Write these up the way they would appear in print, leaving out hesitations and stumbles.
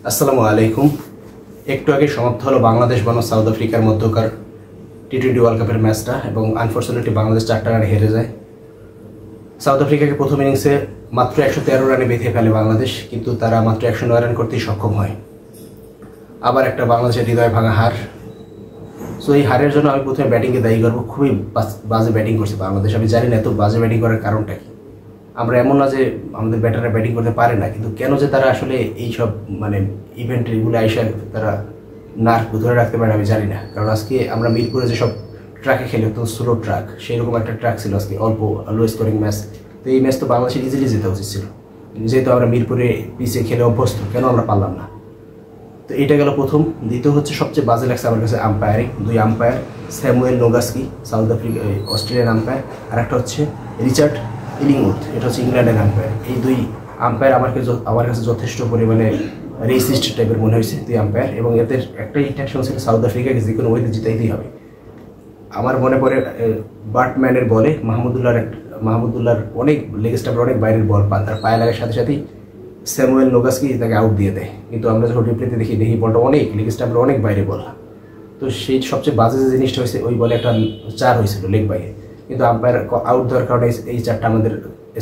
আসসালামু আলাইকুম। একটু আগে সমাপ্ত হলো বাংলাদেশ বনাম সাউথ আফ্রিকার মধ্যকার টি-20 ওয়ার্ল্ড কাপের ম্যাচটা এবং আনফর্চুনেটলি বাংলাদেশ 4টা রানে হেরে যায়। সাউথ আফ্রিকাকে প্রথম ইনিংসে মাত্র 113 রানে বেঁধে ফেলে বাংলাদেশ, কিন্তু তারা মাত্র 109 রান করতেই সক্ষম হয়। আবার একটা বাংলাদেশের হৃদয় ভাঙা হার। সো এই হারের জন্য আমি প্রথমে ব্যাটিংকে দায়ী করবো। খুবই বাজে ব্যাটিং করছে বাংলাদেশ। আমি জানি না এত বাজে ব্যাটিং করার কারণটা কি। আমরা এমন না যে আমাদের ব্যাটাররা ব্যাটিং করতে পারে না, কিন্তু কেন যে তারা আসলে এইসব ইভেন্ট এগুলো আইসা তারা নার্ভ ধরে রাখতে পারে আমি জানি না। কারণ আজকে আমরা মিরপুরে যেসব ট্র্যাকে খেলে তো স্লো ট্র্যাক, সেই রকম একটা ট্র্যাক ছিল আজকে, অল্প লো স্কোরিং ম্যাচ। তো এই ম্যাচ তো বাংলাদেশের ইজিলি যেতে উচিত ছিল, যেহেতু আমরা মিরপুরে পিচে খেলে অভ্যস্ত, কেন আমরা পারলাম না। তো এটা গেল প্রথম। দ্বিতীয় হচ্ছে সবচেয়ে বাজে লাগছে আমার কাছে আম্পায়ারিং। দুই umpire, Samuel Nogajski South Africa Australian umpire, আর একটা হচ্ছে রিচার্ড ইলিংউড, এটা হচ্ছে ইংল্যান্ডের আম্পায়ার। এই দুই আম্পায়ার আমার কাছে যথেষ্ট পরিমাণে রেসিস্ট টাইপের মনে হয়েছে দুই আম্পায়ার, এবং এদের একটাই ইন্টেনশন ছিল সাউথ আফ্রিকাকে যে কোনো ওয়েতে জিতাইতেই হবে। আমার মনে পড়ে বার্টম্যানের বলে মাহমুদুল্লাহর অনেক লেগ স্টাম্পের অনেক বাইরের বল পান, তার পায়ে লাগার সাথে সাথেই স্যামুয়েল নোগাস্কি তাকে আউট দিয়ে দেয়। কিন্তু আমরা যখন রিপ্লেতে দেখি বলটা অনেক লেগ স্টাম্পের অনেক বাইরে বল। তো সেই সবচেয়ে বাজে যে জিনিসটা হয়েছে, ওই বলে একটা 4 হয়েছিল লেগ বাইরে, কিন্তু আম্পায়ার আউট দেওয়ার কারণে এই 4টা আমাদের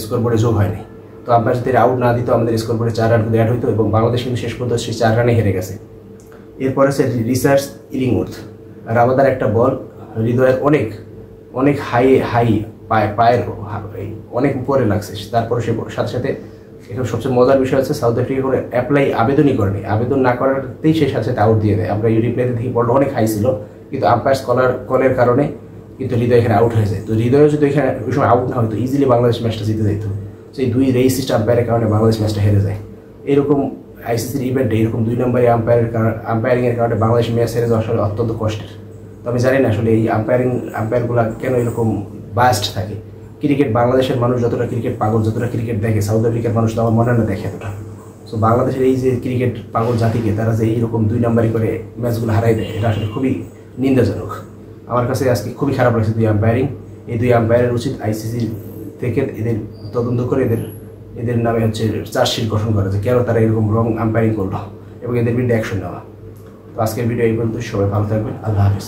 স্কোর বোর্ডে যোগ হয়নি। তো আম্পায়ার যদি আউট না দিত আমাদের স্কোর বোর্ডে 4 রান অ্যাড হইতো, এবং বাংলাদেশ কিন্তু শেষ পর্যন্ত সেই 4 রানে হেরে গেছে। এরপরে আছে রিচার্ড ইলিংউড। রাবাদার একটা বল হৃদয়ের অনেক অনেক হাই পায়ের অনেক উপরে লাগছে। তারপরে সে সাথে সাথে এখানে সবচেয়ে মজার বিষয় হচ্ছে সাউথ আফ্রিকা করে আবেদনই করেনি, আবেদন না করাতেই সেই সাথে সাথে আউট দিয়ে দেয়। আমরা রিপ্লেতে দেখি বলটা অনেক হাই ছিল, কিন্তু আম্পায়ার্স কলের কারণে কিন্তু হৃদয় এখানে আউট হয়ে যায়। তো হৃদয় যদি এখানে ওই সময় আউট না হয়তো ইজিলি বাংলাদেশ ম্যাচটা জিতে যেত। সেই দুই রেসিস্ট আম্পায়ারের কারণে বাংলাদেশ ম্যাচটা হেরে যায়। এরকম আইসিসির ইভেন্টে এরকম 2 নম্বরে আম্পায়ারিংয়ের কারণে বাংলাদেশ ম্যাচ হেরে যাওয়া আসলে অত্যন্ত কষ্টের। তো আমি জানি না আসলে এই আম্পায়ারগুলো কেন এরকম বায়াসড থাকে। ক্রিকেট, বাংলাদেশের মানুষ যতটা ক্রিকেট পাগল, যতটা ক্রিকেট দেখে, সাউথ আফ্রিকার মানুষ তো আমার মনে না দেখে এতটা। সো বাংলাদেশের এই যে ক্রিকেট পাগল জাতিকে তারা যে এইরকম 2 নম্বরই করে ম্যাচগুলো হারাই দেয়, এটা আসলে খুবই নিন্দাজনক। আমার কাছে আজকে খুবই খারাপ লাগছে দুই আম্পায়ারিং। এই দুই আম্পায়ারের উচিত আইসিসি থেকে এদের তদন্ত করে এদের নামে হচ্ছে চার্জশিট গঠন করা, যে কেন তারা এরকম রং আম্পায়ারিং করলো, এবং এদের বিরুদ্ধে অ্যাকশন নেওয়া। তো আজকের ভিডিও এই পর্যন্ত। সবাই ভালো থাকবেন। আল্লাহ হাফিজ।